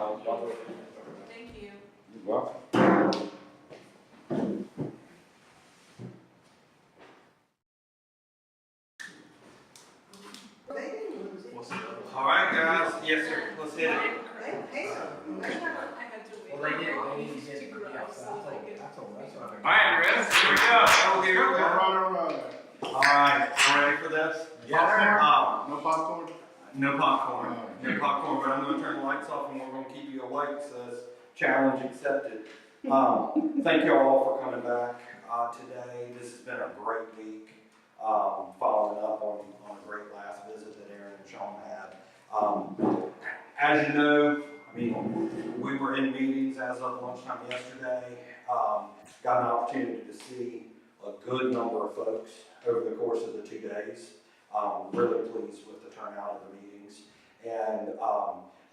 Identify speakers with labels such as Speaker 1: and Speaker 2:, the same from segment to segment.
Speaker 1: Thank you.
Speaker 2: You're welcome.
Speaker 3: All right, guys. Yes, sir. Let's hit it.
Speaker 1: I had to wait.
Speaker 4: Well, they need to get,
Speaker 1: to grow,
Speaker 4: yeah,
Speaker 1: so
Speaker 4: I
Speaker 1: like
Speaker 4: told
Speaker 1: it.
Speaker 3: All right, Chris. Here we go. Here we go. All right. Ready for this?
Speaker 2: Yes, sir. No popcorn?
Speaker 3: No popcorn. No popcorn, but I'm going to turn the lights off and we're going to keep you awake. Says challenge accepted. Thank you all for coming back today. This has been a great week. Following up on a great last visit that Aaron and Sean had. As you know, I mean, we were in meetings as of lunchtime yesterday. Got an opportunity to see a good number of folks over the course of the 2 days. Really pleased with the turnout of the meetings. And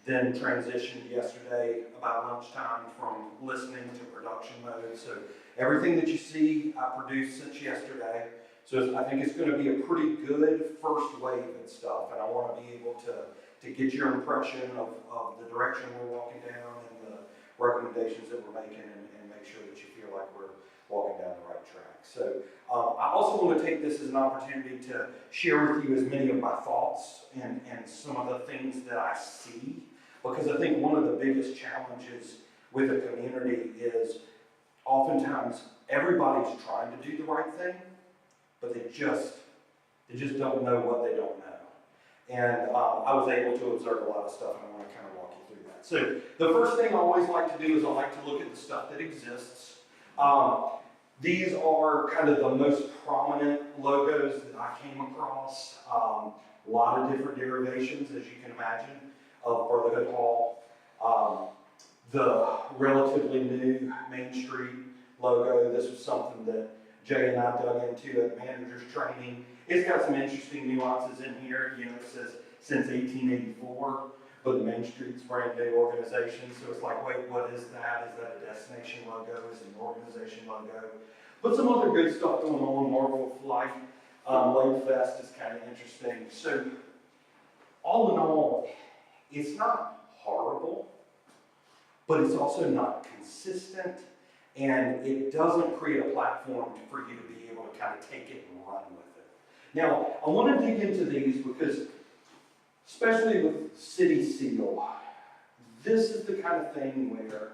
Speaker 3: then transitioned yesterday about lunchtime from listening to production mode. So everything that you see I produced since yesterday. So I think it's going to be a pretty good first wave and stuff. And I want to be able to get your impression of the direction we're walking down and the recommendations that we're making and make sure that you feel like we're walking down the right track. So I also want to take this as an opportunity to share with you as many of my thoughts and some of the things that I see, because I think one of the biggest challenges with a community is oftentimes everybody's trying to do the right thing, but they just don't know what they don't know. And I was able to observe a lot of stuff, and I want to kind of walk you through that. So the first thing I always like to do is I like to look at the stuff that exists. These are kind of the most prominent logos that I came across. A lot of different derivations, as you can imagine, of Brotherhood Hall. The relatively new Main Street logo, this was something that Jay and I dug into at manager's training. It's got some interesting nuances in here. You know, it says since 1884, but the Main Street's brand new organization. So it's like, wait, what is that? Is that a destination logo? Is it an organization logo? But some other good stuff going on. Marvel Flight, Lake Fest is kind of interesting. So all in all, it's not horrible, but it's also not consistent. And it doesn't create a platform for you to be able to kind of take it and run with it. Now, I want to dig into these because, especially with City Seal, this is the kind of thing where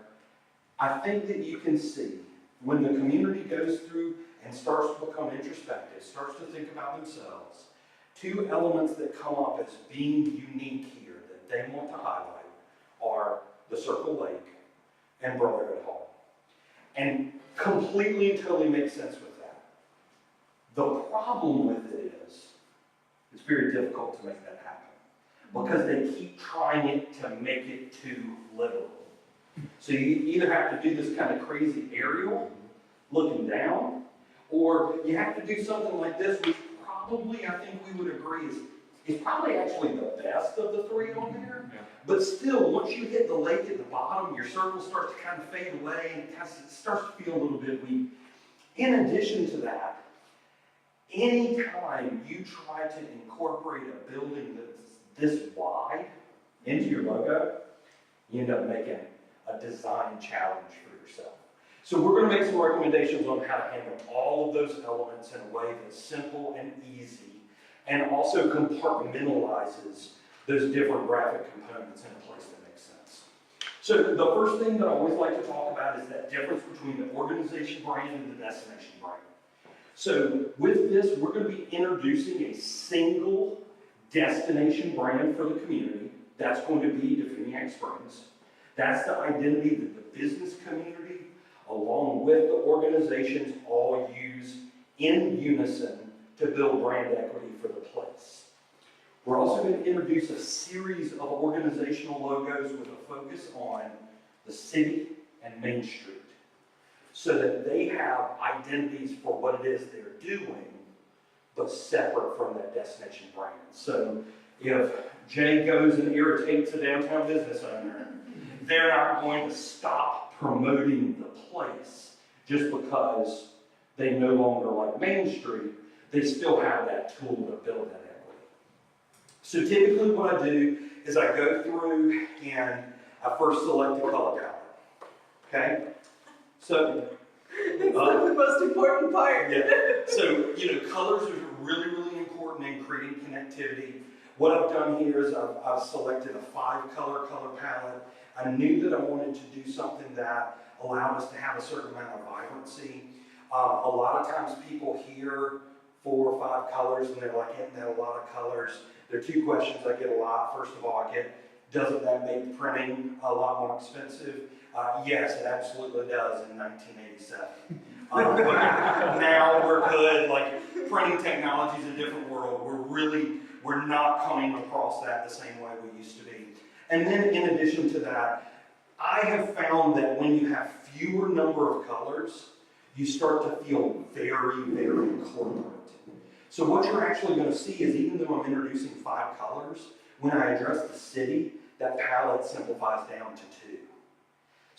Speaker 3: I think that you can see when the community goes through and starts to become introspective, starts to think about themselves, two elements that come up as being unique here that they want to highlight are the Circle Lake and Brotherhood Hall. And completely and totally makes sense with that. The problem with it is, it's very difficult to make that happen because they keep trying it to make it too literal. So you either have to do this kind of crazy aerial, looking down, or you have to do something like this, which probably, I think we would agree, is probably actually the best of the three on there. Yeah. But still, once you hit the lake at the bottom, your circle starts to kind of fade away and it starts to feel a little bit weak. In addition to that, anytime you try to incorporate a building that's this wide into your logo, you end up making a design challenge for yourself. So we're going to make some recommendations on how to handle all of those elements in a way that's simple and easy, and also compartmentalizes those different graphic components in a place that makes sense. So the first thing that I always like to talk about is that difference between the organization brand and the destination brand. So with this, we're going to be introducing a single destination brand for the community. That's going to be DeFuniak Springs. That's the identity that the business community, along with the organizations, all use in unison to build brand equity for the place. We're also going to introduce a series of organizational logos with a focus on the city and Main Street, so that they have identities for what it is they're doing, but separate from that destination brand. So if Jay goes and irritates a downtown business owner, they're not going to stop promoting the place just because they no longer like Main Street. They still have that tool to build that equity. So typically what I do is I go through and I first select a color palette. Okay? So,
Speaker 1: It's the most important part.
Speaker 3: yeah. So, colors are really, really important in creating connectivity. What I've done here is I've selected a 5-color color palette. I knew that I wanted to do something that allowed us to have a certain amount of vibrancy. A lot of times people hear 4 or 5 colors and they're like, isn't that a lot of colors? There are 2 questions I get a lot. First of all, I get, doesn't that make printing a lot more expensive? Yes, it absolutely does in 1987. But now we're good. Like, printing technology is a different world. We're not coming across that the same way we used to be. And then in addition to that, I have found that when you have fewer number of colors, you start to feel very, very corporate. So what you're actually going to see is, even though I'm introducing 5 colors, when I address the city, that palette simplifies down to 2.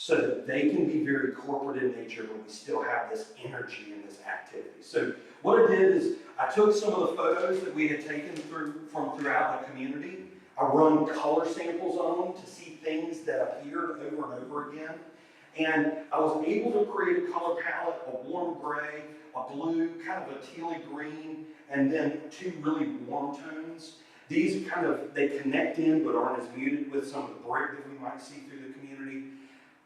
Speaker 3: So that they can be very corporate in nature, but we still have this energy and this activity. So what I did is I took some of the photos that we had taken from throughout the community. I run color samples on them to see things that appeared over and over again. And I was able to create a color palette, a warm gray, a blue, kind of a tealy green, and then 2 really warm tones. These they connect in but aren't as muted with some of the brick that we might see through the community.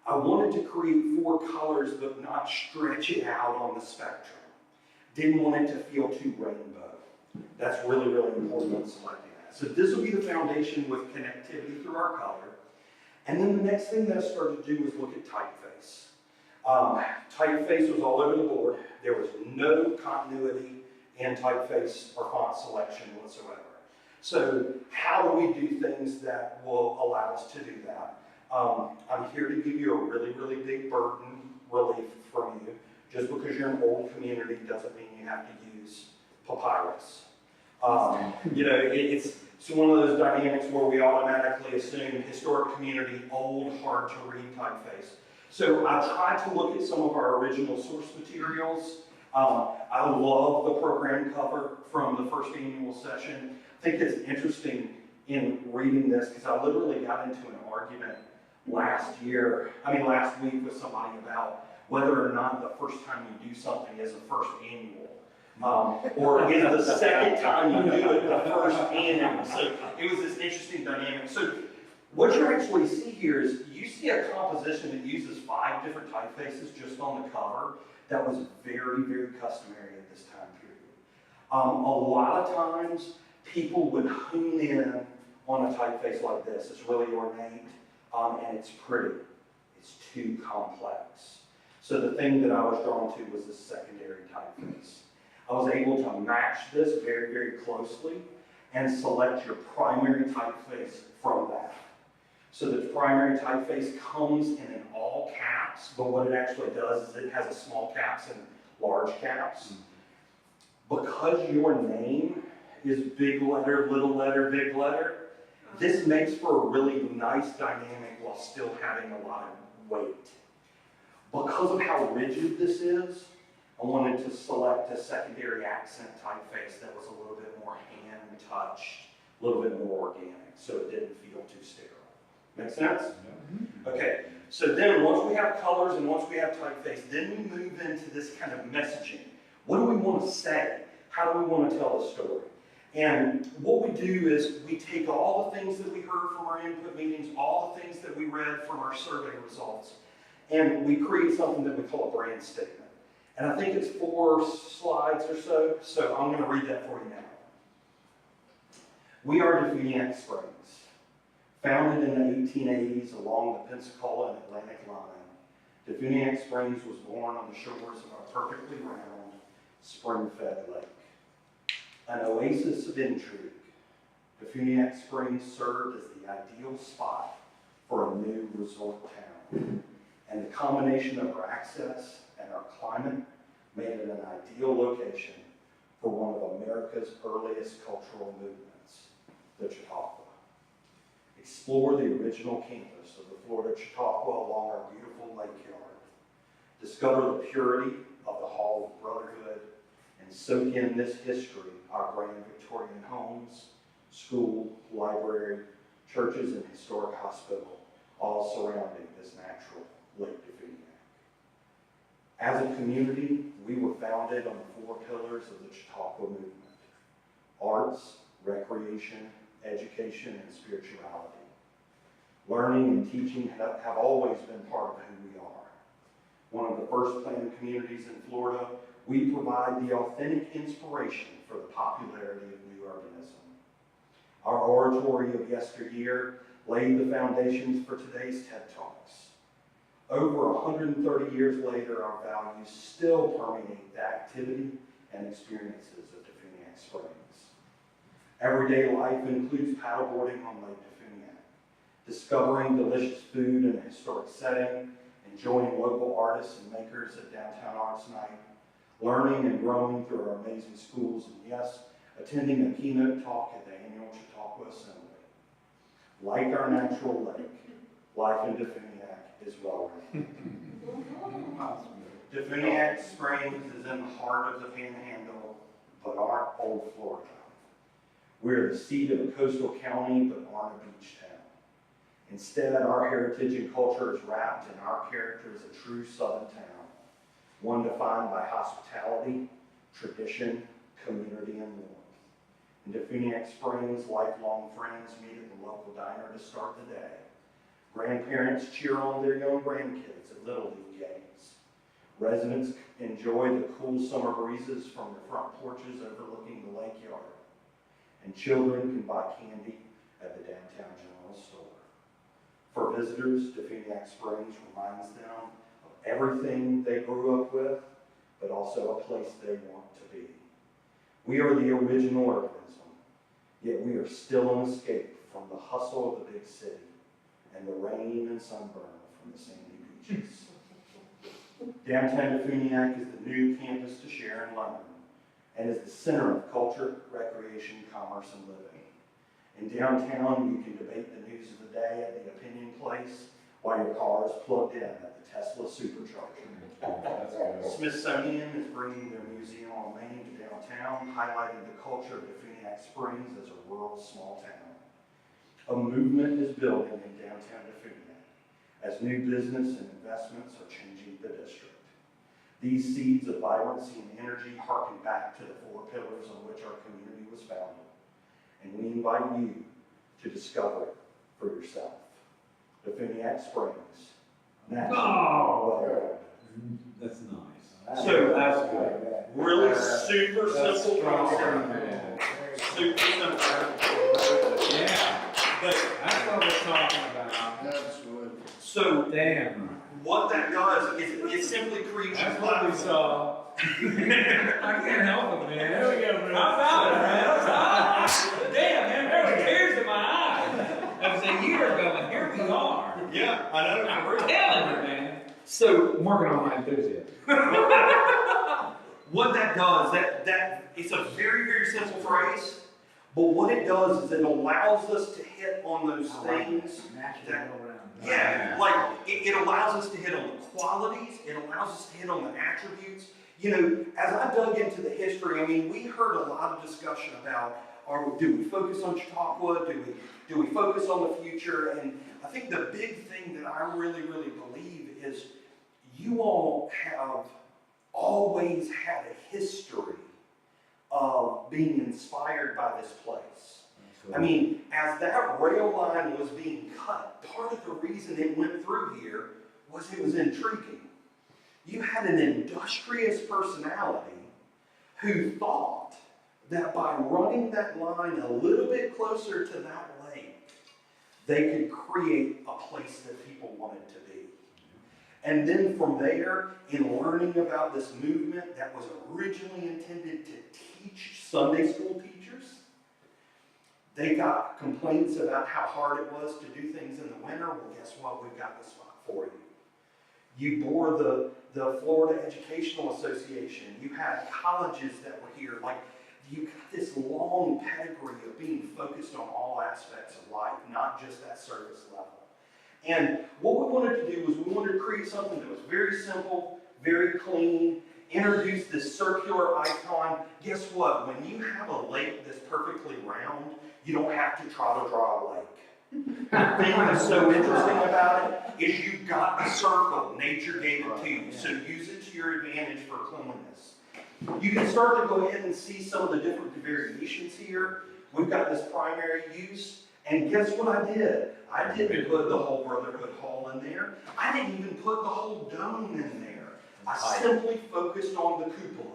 Speaker 3: I wanted to create 4 colors but not stretch it out on the spectrum. Didn't want it to feel too rainbow. That's really, really important in selecting that. So this will be the foundation with connectivity through our color. And then the next thing that I started to do was look at typeface. Typeface was all over the board. There was no continuity in typeface or font selection whatsoever. So how do we do things that will allow us to do that? I'm here to give you a really, really big burden relief from you. Just because you're an old community doesn't mean you have to use papyrus. It's one of those dynamics where we automatically assume historic community, old, hard to read typeface. So I tried to look at some of our original source materials. I love the program cover from the first annual session. I think it's interesting in reading this because I literally got into an argument last week with somebody about whether or not the first time you do something is a first annual. Or is the second time you do it the first annual. So it was this interesting dynamic. So what you actually see here is you see a composition that uses 5 different typefaces just on the cover. That was very, very customary at this time period. A lot of times people would hone in on a typeface like this. It's really ornate and it's pretty. It's too complex. So the thing that I was drawn to was the secondary typeface. I was able to match this very, very closely and select your primary typeface from that. So the primary typeface comes in all caps, but what it actually does is it has a small caps and large caps. Because your name is big letter, little letter, big letter, this makes for a really nice dynamic while still having a lot of weight. Because of how rigid this is, I wanted to select a secondary accent typeface that was a little bit more hand-touched, a little bit more organic, so it didn't feel too sterile. Make sense? Okay, so then once we have colors and once we have typeface, then we move into this kind of messaging. What do we want to say? How do we want to tell the story? And what we do is we take all the things that we heard from our input meetings, all the things that we read from our survey results, and we create something that we call a brand statement. And I think it's 4 slides or so, so I'm going to read that for you now. We are DeFuniak Springs. Founded in the 1880s along the Pensacola and Atlantic line, DeFuniak Springs was born on the shores of a perfectly round, spring-fed lake. An oasis of intrigue, DeFuniak Springs served as the ideal spot for a new resort town. And the combination of our access and our climate made it an ideal location for one of America's earliest cultural movements, the Chautauqua. Explore the original campus of the Florida Chautauqua along our beautiful lake yard. Discover the purity of the Hall of Brotherhood and soak in this history, our grand Victorian homes, school, library, churches, and historic hospital, all surrounding this natural Lake DeFuniak. As a community, we were founded on the 4 pillars of the Chautauqua movement: arts, recreation, education, and spirituality. Learning and teaching have always been part of who we are. One of the first planned communities in Florida, we provide the authentic inspiration for the popularity of new urbanism. Our oratory of yesteryear laid the foundations for today's TED Talks. Over 130 years later, our values still permeate the activity and experiences of DeFuniak Springs. Everyday life includes paddleboarding on Lake DeFuniak, discovering delicious food in a historic setting, enjoying local artists and makers at Downtown Arts Night, learning and growing through our amazing schools, and yes, attending a keynote talk at the annual Chautauqua Assembly. Like our natural lake, life in DeFuniak is well-rounded. DeFuniak Springs is in the heart of the Panhandle, but aren't old Florida. We're the seat of a coastal county, but aren't a beach town. Instead, our heritage and culture is wrapped in our character as a true southern town, one defined by hospitality, tradition, community, and warmth. In DeFuniak Springs, lifelong friends meet at the local diner to start the day. Grandparents cheer on their young grandkids at Little League games. Residents enjoy the cool summer breezes from their front porches overlooking the lake yard. And children can buy candy at the downtown general store. For visitors, DeFuniak Springs reminds them of everything they grew up with, but also a place they want to be. We are the original urbanism, yet we are still an escape from the hustle of the big city and the rain and sunburn from the sandy beaches. Downtown DeFuniak is the new campus to share and learn, and is the center of culture, recreation, commerce, and living. In downtown, you can debate the news of the day at the opinion place while your car is plugged in at the Tesla supercharger. Smithsonian is bringing their museum on Main to downtown, highlighting the culture of DeFuniak Springs as a rural small town. A movement is building in downtown DeFuniak as new business and investments are changing the district. These seeds of vibrancy and energy harken back to the 4 pillars on which our community was founded, and we invite you to discover it for yourself. DeFuniak Springs.
Speaker 4: Oh, that's nice.
Speaker 3: So,
Speaker 4: That's good.
Speaker 3: really super
Speaker 4: That's
Speaker 3: simple
Speaker 4: strong,
Speaker 3: concept.
Speaker 4: man.
Speaker 3: Super simple.
Speaker 4: Yeah,
Speaker 3: But,
Speaker 4: that's what we're talking about.
Speaker 2: Absolutely.
Speaker 3: so,
Speaker 4: Damn.
Speaker 3: what that does is it simply creates a
Speaker 4: That's what we
Speaker 3: platform.
Speaker 4: saw. I can't help it, man.
Speaker 2: There we go, man.
Speaker 4: How about it, man? Damn, man, there were tears in my eyes. That was a year ago, and here we are.
Speaker 3: Yeah, I know,
Speaker 4: I'm
Speaker 3: for real.
Speaker 4: telling you, man. So, I'm working on my enthusiasm.
Speaker 3: What that does, that it's a very, very simple phrase, but what it does is it allows us to hit on those things that, yeah, like it allows us to hit on the qualities, it allows us to hit on the attributes. You know, as I dug into the history, I mean, we heard a lot of discussion about, do we focus on Chautauqua, do we focus on the future? And I think the big thing that I really, really believe is you all have always had a history of being inspired by this place. I mean, as that rail line was being cut, part of the reason it went through here was it was intriguing. You had an industrious personality who thought that by running that line a little bit closer to that lake, they could create a place that people wanted to be. And then from there, in learning about this movement that was originally intended to teach Sunday school teachers, they got complaints about how hard it was to do things in the winter. Well, guess what? We've got the spot for you. You bore the Florida Educational Association. You had colleges that were here. Like, you got this long pedigree of being focused on all aspects of life, not just that surface level. And what we wanted to do was we wanted to create something that was very simple, very clean, introduce this circular icon. Guess what? When you have a lake that's perfectly round, you don't have to try to draw a lake. The thing that's so interesting about it is you've got the circle. Nature gave it to you, so use it to your advantage for cleanliness. You can start to go ahead and see some of the different variations here. We've got this primary use, and guess what I did? I didn't put the whole Brotherhood Hall in there. I didn't even put the whole dome in there. I simply focused on the cupola.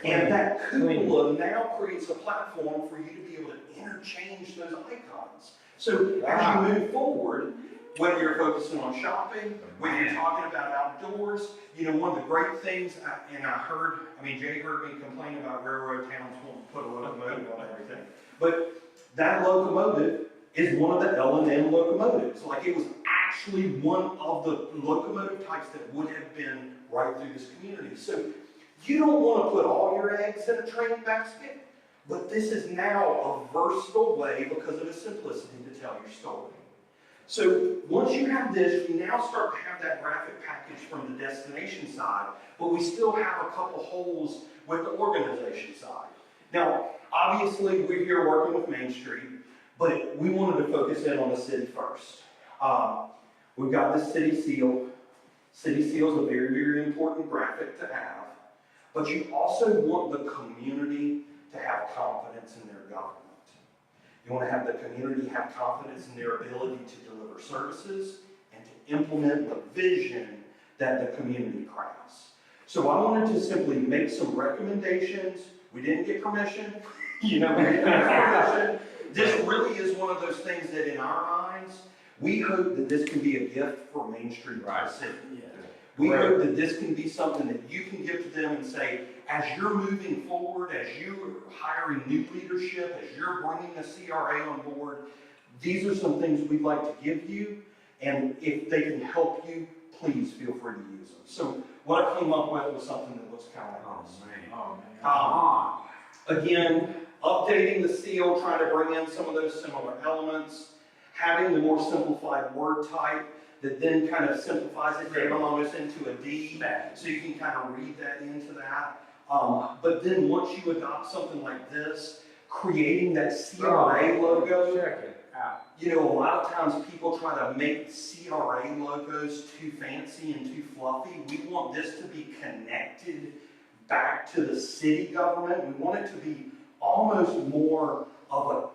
Speaker 3: And that cupola now creates a platform for you to be able to interchange those icons. So as you move forward, whether you're focusing on shopping, whether you're talking about outdoors, you know, one of the great things, Jay heard me complain about railroad towns won't put a locomotive on everything. But that locomotive is one of the L&M locomotives. Like, it was actually one of the locomotive types that would have been right through this community. So you don't want to put all your eggs in a train basket, but this is now a versatile way because of its simplicity to tell your story. So once you have this, we now start to have that graphic package from the destination side, but we still have a couple holes with the organization side. Now, obviously, we're here working with Main Street, but we wanted to focus in on the city first. We've got the city seal. City seal is a very, very important graphic to have, but you also want the community to have confidence in their government. You want to have the community have confidence in their ability to deliver services and to implement the vision that the community crafts. So I wanted to simply make some recommendations. We didn't get permission. We didn't get permission. This really is one of those things that in our minds, we hope that this can be a gift for Main Street to the city. We hope that this can be something that you can give to them and say, as you're moving forward, as you're hiring new leadership, as you're bringing the CRA on board, these are some things we'd like to give you, and if they can help you, please feel free to use them. So what I came up with was something that looks kind of like this. Again, updating the seal, trying to bring in some of those similar elements, having the more simplified word type, that then kind of simplifies it down almost into a D, so you can kind of read that into that. But then once you adopt something like this, creating that CRA logo,
Speaker 2: Check it out.
Speaker 3: you know, a lot of times people try to make CRA logos too fancy and too fluffy. We want this to be connected back to the city government. We want it to be almost more of a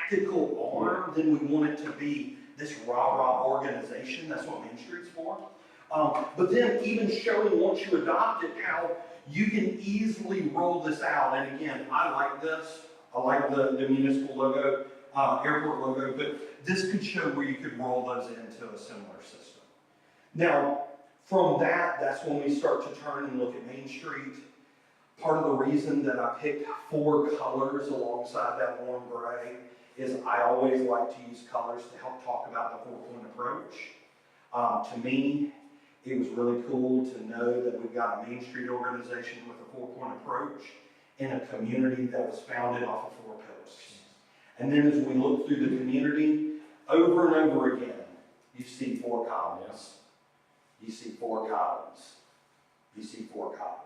Speaker 3: tactical arm than we want it to be this rah-rah organization. That's what Main Street's for. But then even showing once you adopt it how you can easily roll this out. And again, I like this. I like the municipal logo, airport logo, but this could show where you could roll those into a similar system. Now, from that, that's when we start to turn and look at Main Street. Part of the reason that I picked 4 colors alongside that warm gray is I always like to use colors to help talk about the 4-point approach. To me, it was really cool to know that we've got a Main Street organization with a 4-point approach in a community that was founded off of 4 pillars. And then as we look through the community, over and over again, you see 4 columns. You see 4 columns. You see 4 columns.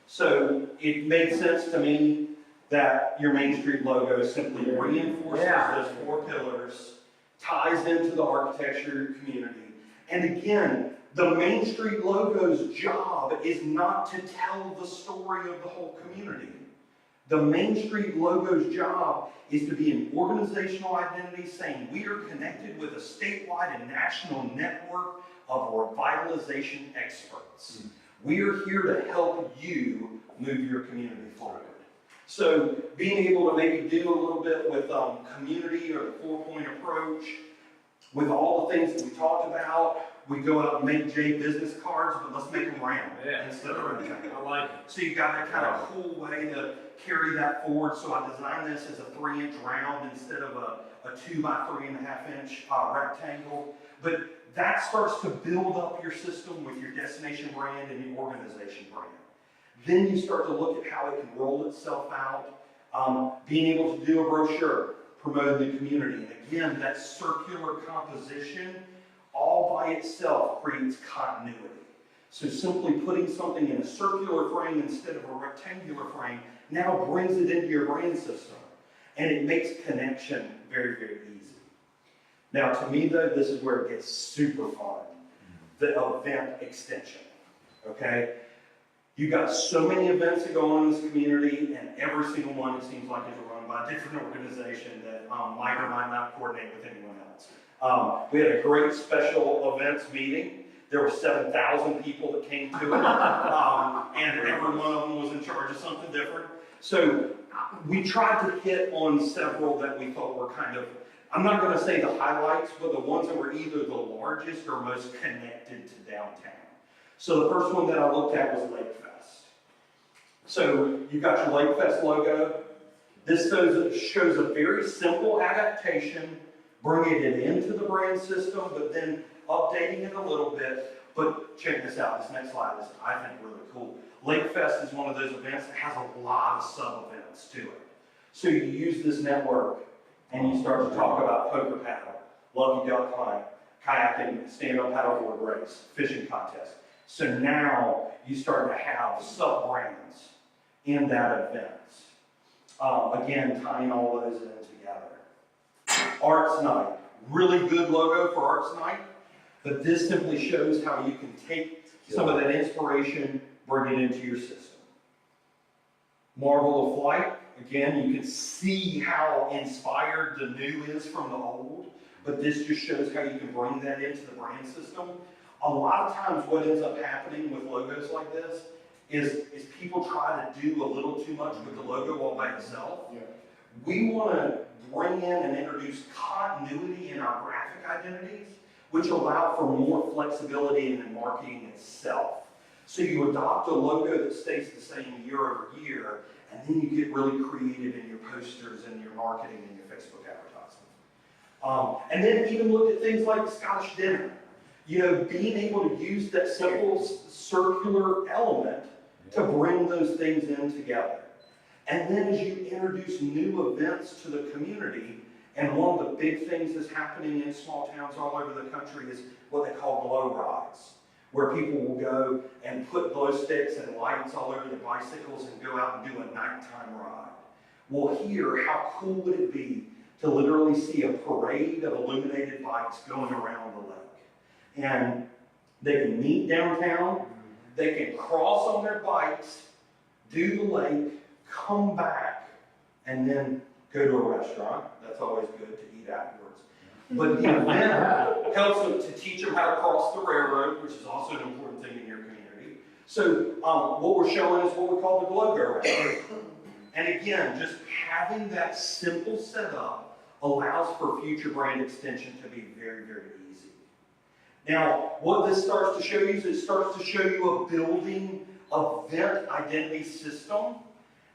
Speaker 3: So it made sense to me that your Main Street logo simply reinforces those 4 pillars, ties into the architecture community. And again, the Main Street logo's job is not to tell the story of the whole community. The Main Street logo's job is to be an organizational identity saying we are connected with a statewide and national network of revitalization experts. We are here to help you move your community forward. So being able to maybe do a little bit with community or the 4-point approach, with all the things that we talked about, we go out and make Jay business cards, but let's make them round instead of rectangle.
Speaker 2: I like it.
Speaker 3: So you've got that kind of cool way to carry that forward. So I designed this as a 3-inch round instead of a 2 by 3.5 inch rectangle. But that starts to build up your system with your destination brand and your organization brand. Then you start to look at how it can roll itself out, being able to do a brochure, promoting the community. And again, that circular composition all by itself creates continuity. So simply putting something in a circular frame instead of a rectangular frame now brings it into your brand system. And it makes connection very, very easy. Now, to me though, this is where it gets super fun. The event extension, okay? You got so many events that go on in this community, and every single one, it seems like, is run by a different organization that might or might not coordinate with anyone else. We had a great special events meeting. There were 7,000 people that came to it, and every one of them was in charge of something different. So we tried to hit on several that we thought were kind of, I'm not going to say the highlights, but the ones that were either the largest or most connected to downtown. So the first one that I looked at was Lake Fest. So you got your Lake Fest logo. This shows a very simple adaptation, bringing it into the brand system, but then updating it a little bit. But check this out, this next slide is, I think, really cool. Lake Fest is one of those events that has a lot of sub-events to it. So you use this network and you start to talk about poker paddle, lucky duck hunt, kayaking, stand-up paddleboard race, fishing contest. So now you start to have sub-brands in that event. Again, tying all those in together. Arts Night, really good logo for Arts Night, but this simply shows how you can take some of that inspiration, bring it into your system. Marvel of Flight, again, you can see how inspired the new is from the old, but this just shows how you can bring that into the brand system. A lot of times what ends up happening with logos like this is people try to do a little too much with the logo all by itself.
Speaker 2: Yeah.
Speaker 3: We want to bring in and introduce continuity in our graphic identities, which allow for more flexibility in the marketing itself. So you adopt a logo that stays the same year over year, and then you get really creative in your posters and your marketing and your Facebook advertising. And then even look at things like the Scottish dinner. You know, being able to use that simple circular element to bring those things in together. And then as you introduce new events to the community, and one of the big things that's happening in small towns all over the country is what they call glow rides, where people will go and put glow sticks and lights all over their bicycles and go out and do a nighttime ride. Well, here, how cool would it be to literally see a parade of illuminated bikes going around the lake? And they can meet downtown, they can cross on their bikes, do the lake, come back, and then go to a restaurant. That's always good to eat afterwards. But the event helps them to teach them how to cross the railroad, which is also an important thing in your community. So what we're showing is what we call the glow go-round. And again, just having that simple setup allows for future brand extension to be very, very easy. Now, what this starts to show you is it starts to show you a building event identity system,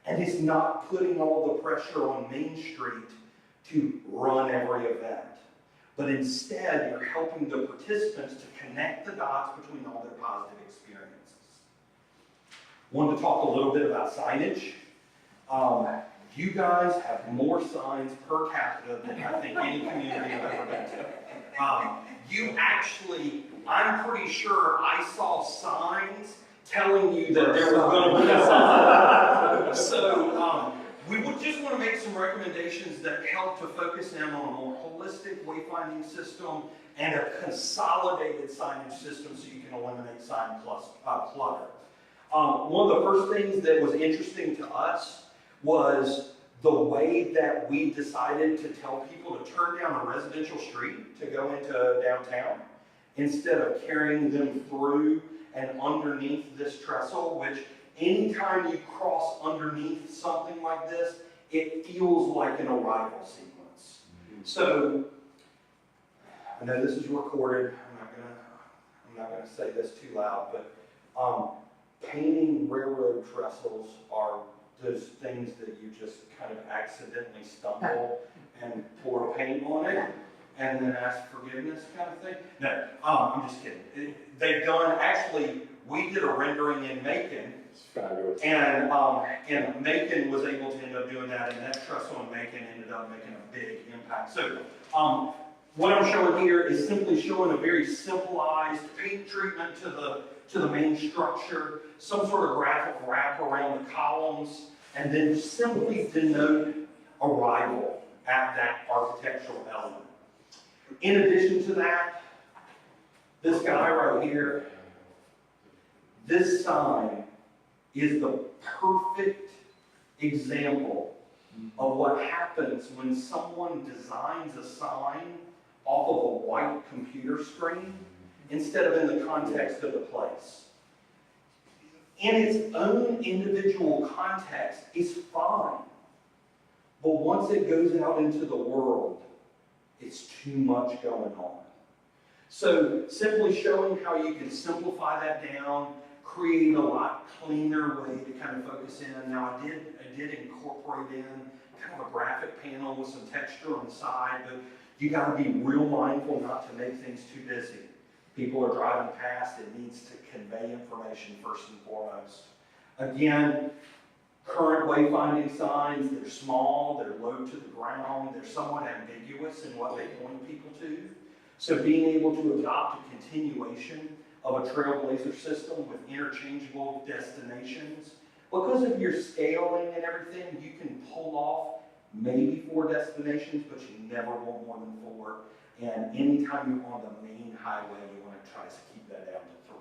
Speaker 3: and it's not putting all the pressure on Main Street to run every event. But instead, you're helping the participants to connect the dots between all their positive experiences. Wanted to talk a little bit about signage. You guys have more signs per capita than I think any community I've ever been to. You actually, I'm pretty sure I saw signs telling you that there was going to be a sign. So we would just want to make some recommendations that help to focus in on a more holistic wayfinding system and a consolidated signage system so you can eliminate sign clutter. One of the first things that was interesting to us was the way that we decided to tell people to turn down a residential street to go into downtown instead of carrying them through and underneath this trestle, which anytime you cross underneath something like this, it feels like an arrival sequence. So, I know this is recorded, I'm not gonna say this too loud, but painting railroad trestles are those things that you just kind of accidentally stumble and pour paint on it and then ask forgiveness kind of thing. No, I'm just kidding. They've done, actually, we did a rendering in Macon.
Speaker 2: It's fabulous.
Speaker 3: And Macon was able to end up doing that, and that trestle in Macon ended up making a big impact. So what I'm showing here is simply showing a very simplified paint treatment to the main structure, some sort of graphic wrap around the columns, and then simply denote arrival at that architectural element. In addition to that, this guy right here, this sign is the perfect example of what happens when someone designs a sign off of a white computer screen instead of in the context of the place. In its own individual context, it's fine. But once it goes out into the world, it's too much going on. So simply showing how you can simplify that down, create a lot cleaner way to kind of focus in. Now I did incorporate in kind of a graphic panel with some texture on the side, but you got to be real mindful not to make things too busy. People are driving past, it needs to convey information first and foremost. Again, current wayfinding signs, they're small, they're low to the ground, they're somewhat ambiguous in what they point people to. So being able to adopt a continuation of a trailblazer system with interchangeable destinations, because of your scaling and everything, you can pull off maybe 4 destinations, but you never want more than 4. And anytime you're on the main highway, you want to try to keep that down to 3.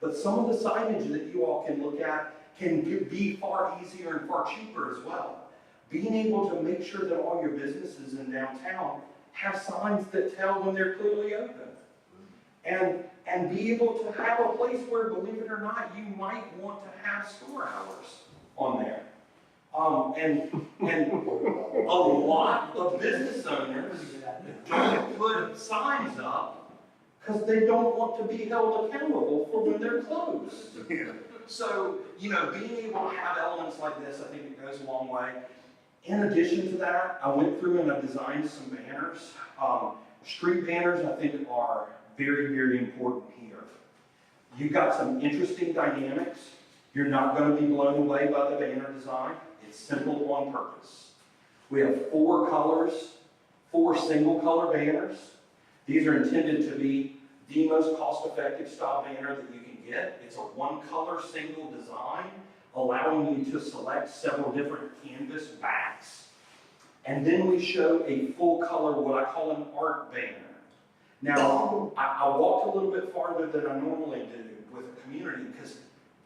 Speaker 3: But some of the signage that you all can look at can be far easier and far cheaper as well. Being able to make sure that all your businesses in downtown have signs that tell when they're clearly open. And be able to have a place where, believe it or not, you might want to have store hours on there. And a lot of business owners don't put signs up because they don't want to be held accountable for when they're closed. So, being able to have elements like this, I think it goes a long way. In addition to that, I went through and I designed some banners. Street banners, I think, are very, very important here. You've got some interesting dynamics. You're not going to be blown away by the banner design. It's simple on purpose. We have 4 colors, 4 single color banners. These are intended to be the most cost-effective style banner that you can get. It's a 1-color single design, allowing you to select several different canvas backs. And then we show a full color, what I call an art banner. Now, I walked a little bit farther than I normally do with a community because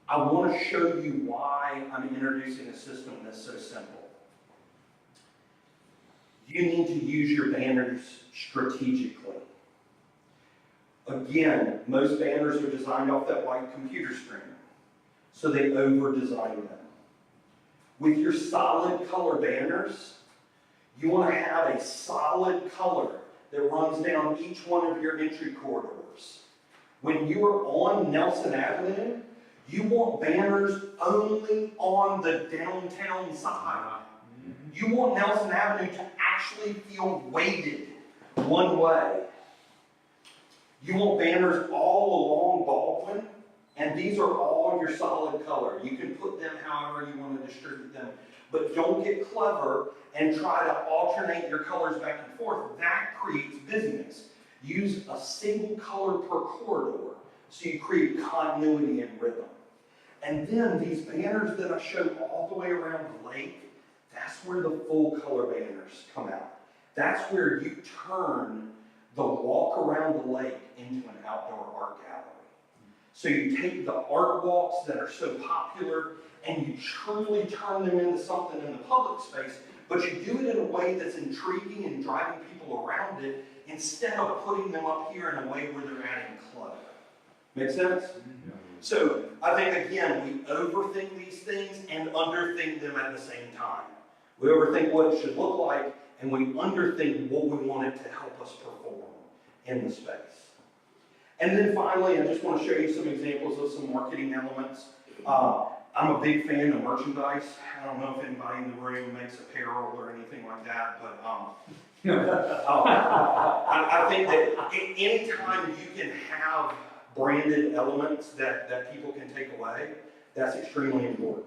Speaker 3: I want to show you why I'm introducing a system that's so simple. You need to use your banners strategically. Again, most banners are designed off that white computer screen, so they over-design them. With your solid color banners, you want to have a solid color that runs down each one of your entry corridors. When you are on Nelson Avenue, you want banners only on the downtown side. You want Nelson Avenue to actually feel weighted one way. You want banners all along Baldwin, and these are all your solid color. You can put them however you want to distribute them, but don't get clever and try to alternate your colors back and forth. That creates busyness. Use a single color per corridor so you create continuity and rhythm. And then these banners that I showed all the way around the lake, that's where the full color banners come out. That's where you turn the walk around the lake into an outdoor art gallery. So you take the art walks that are so popular and you truly turn them into something in the public space, but you do it in a way that's intriguing and driving people around it instead of putting them up here in a way where they're adding clutter. Make sense? So I think, again, we overthink these things and underthink them at the same time. We overthink what it should look like, and we underthink what we want it to help us perform in the space. And then finally, I just want to show you some examples of some marketing elements. I'm a big fan of merchandise. I don't know if anybody in the room makes apparel or anything like that, but I think that anytime you can have branded elements that people can take away, that's extremely important.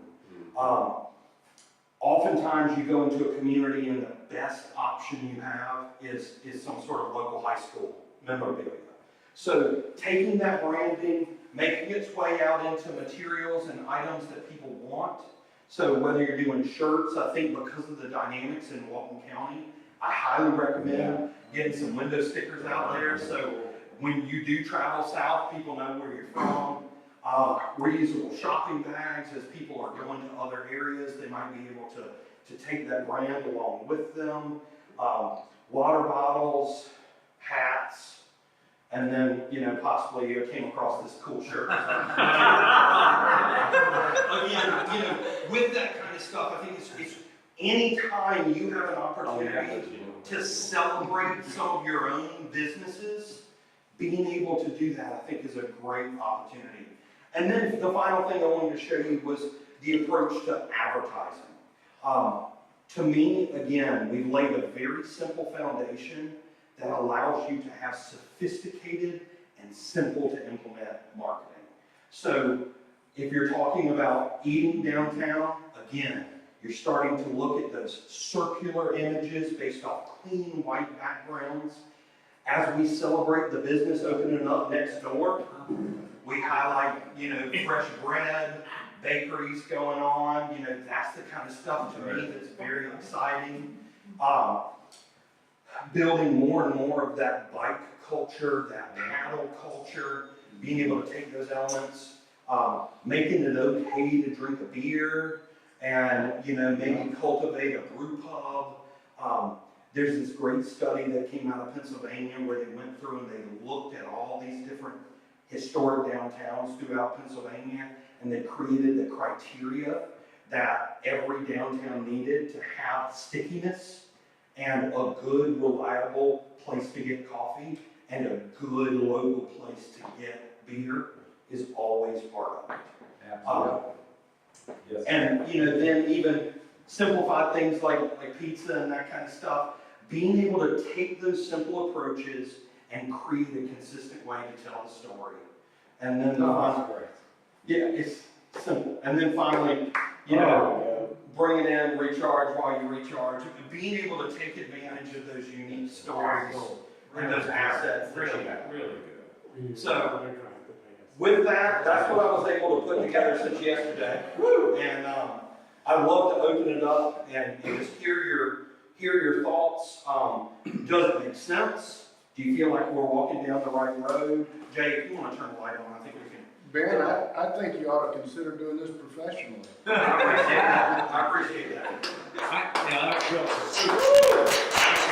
Speaker 3: Oftentimes you go into a community and the best option you have is some sort of local high school memorabilia. So taking that branding, making its way out into materials and items that people want. So whether you're doing shirts, I think because of the dynamics in Walton County, I highly recommend getting some window stickers out there, so when you do travel south, people know where you're from. Reusable shopping bags, as people are going to other areas, they might be able to take that brand along with them. Water bottles, hats, and then, you know, possibly you came across this cool shirt. Again, you know, with that kind of stuff, I think it's anytime you have an opportunity to celebrate some of your own businesses, being able to do that, I think, is a great opportunity. And then the final thing I wanted to show you was the approach to advertising. To me, again, we've laid a very simple foundation that allows you to have sophisticated and simple to implement marketing. So if you're talking about eating downtown, again, you're starting to look at those circular images based off clean white backgrounds. As we celebrate the business opening up next door, we highlight, you know, fresh bread, bakeries going on, you know, that's the kind of stuff to me that's very exciting. Building more and more of that bike culture, that paddle culture, being able to take those elements, making it okay to drink a beer, and, you know, maybe cultivate a brew pub. There's this great study that came out of Pennsylvania where they went through and they looked at all these different historic downtowns throughout Pennsylvania, and they created the criteria that every downtown needed to have stickiness and a good, reliable place to get coffee and a good local place to get beer is always part of it.
Speaker 2: Yes.
Speaker 3: And, you know, then even simplified things like pizza and that kind of stuff, being able to take those simple approaches and create a consistent way to tell the story. And then it's simple. And then finally, you know, bring it in, recharge while you recharge. Being able to take advantage of those unique stories and those assets that you have.
Speaker 2: Really good.
Speaker 3: So, with that, that's what I was able to put together since yesterday. And I'd love to open it up and just hear your thoughts. Does it make sense? Do you feel like we're walking down the right road? Jay, if you want to turn the light on, I think we can.
Speaker 5: Ben, I think you ought to consider doing this professionally.
Speaker 3: I appreciate that. I appreciate that.
Speaker 4: Yeah,